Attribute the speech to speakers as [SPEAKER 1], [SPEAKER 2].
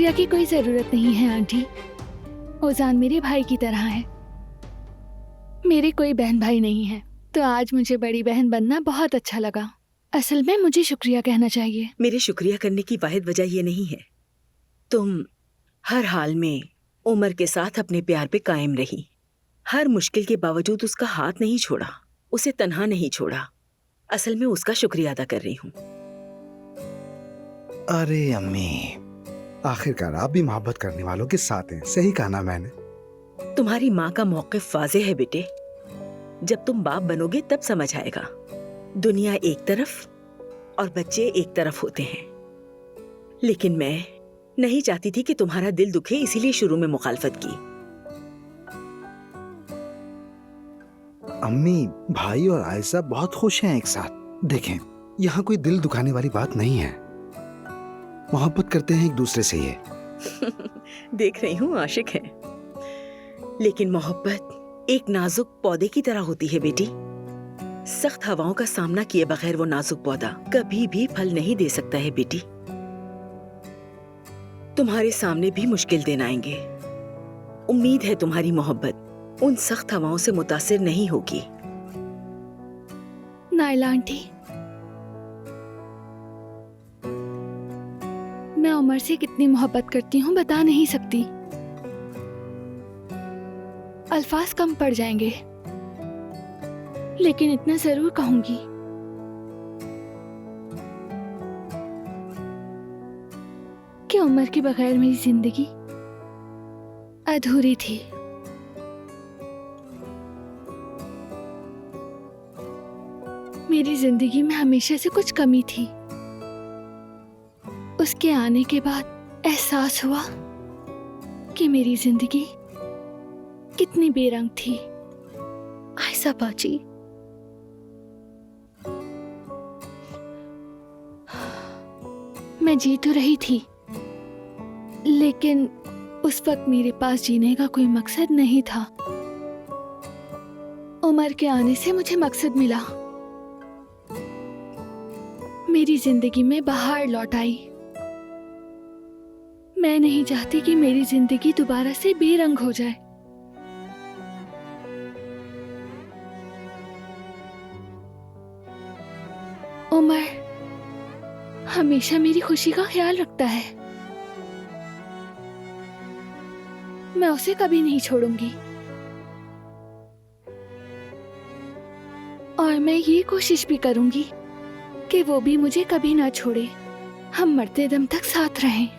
[SPEAKER 1] शुक्रिया की कोई जरूरत नहीं है आंटी। ओजान मेरे भाई की तरह है। मेरे कोई बहन भाई नहीं है, तो आज मुझे बड़ी बहन बनना बहुत अच्छा लगा। असल में मुझे शुक्रिया कहना चाहिए।
[SPEAKER 2] मेरे शुक्रिया करने की वाहिद वजह ये नहीं है। तुम हर हाल में उमर के साथ अपने प्यार पे कायम रही। हर मुश्किल के बावजूद उसका हाथ नहीं छोड़ा, उसे तन्हा नहीं छोड़ा। असल में उसका शुक्रिया अदा कर रही हूँ।
[SPEAKER 3] अरे अम्मी, आखिरकार आप भी मोहब्बत करने वालों के साथ हैं। सही कहा ना मैंने?
[SPEAKER 2] तुम्हारी माँ का मौक़िफ़ वाज़ेह है बेटे। जब तुम बाप बनोगे तब समझ आएगा। दुनिया एक तरफ और बच्चे एक तरफ होते हैं। लेकिन मैं नहीं चाहती थी कि तुम्हारा दिल दुखे, इसीलिए शुरू में मुखालफत की।
[SPEAKER 3] अम्मी, भाई और आयशा बहुत खुश हैं एक साथ। देखें, यहाँ कोई दिल दुखाने वाली बात नहीं है। मोहब्बत करते हैं एक दूसरे से ये।
[SPEAKER 2] देख रही हूँ आशिक है। लेकिन मोहब्बत एक नाजुक पौधे की तरह होती है बेटी। सख्त हवाओं का सामना किए बगैर वो नाजुक पौधा कभी भी फल नहीं दे सकता है बेटी। तुम्हारे सामने भी मुश्किल दिन आएंगे। उम्मीद है तुम्हारी मोहब्बत उन सख्त हवाओं से मुतासिर नहीं होगी।
[SPEAKER 1] नाइला आंटी, मैं उमर से कितनी मोहब्बत करती हूँ बता नहीं सकती। अल्फाज कम पड़ जाएंगे, लेकिन इतना जरूर कहूंगी। कि उमर के बगैर मेरी जिंदगी अधूरी थी। मेरी जिंदगी में हमेशा से कुछ कमी थी। उसके आने के बाद एहसास हुआ कि मेरी जिंदगी कितनी बेरंग थी। आयशा बाजी, मैं जी तो रही थी, लेकिन उस वक्त मेरे पास जीने का कोई मकसद नहीं था। उमर के आने से मुझे मकसद मिला। मेरी जिंदगी में बहार लौट आई। मैं नहीं चाहती कि मेरी जिंदगी दोबारा से बेरंग हो जाए। उमर हमेशा मेरी खुशी का ख्याल रखता है। मैं उसे कभी नहीं छोड़ूंगी और मैं ये कोशिश भी करूंगी कि वो भी मुझे कभी ना छोड़े। हम मरते दम तक साथ रहें।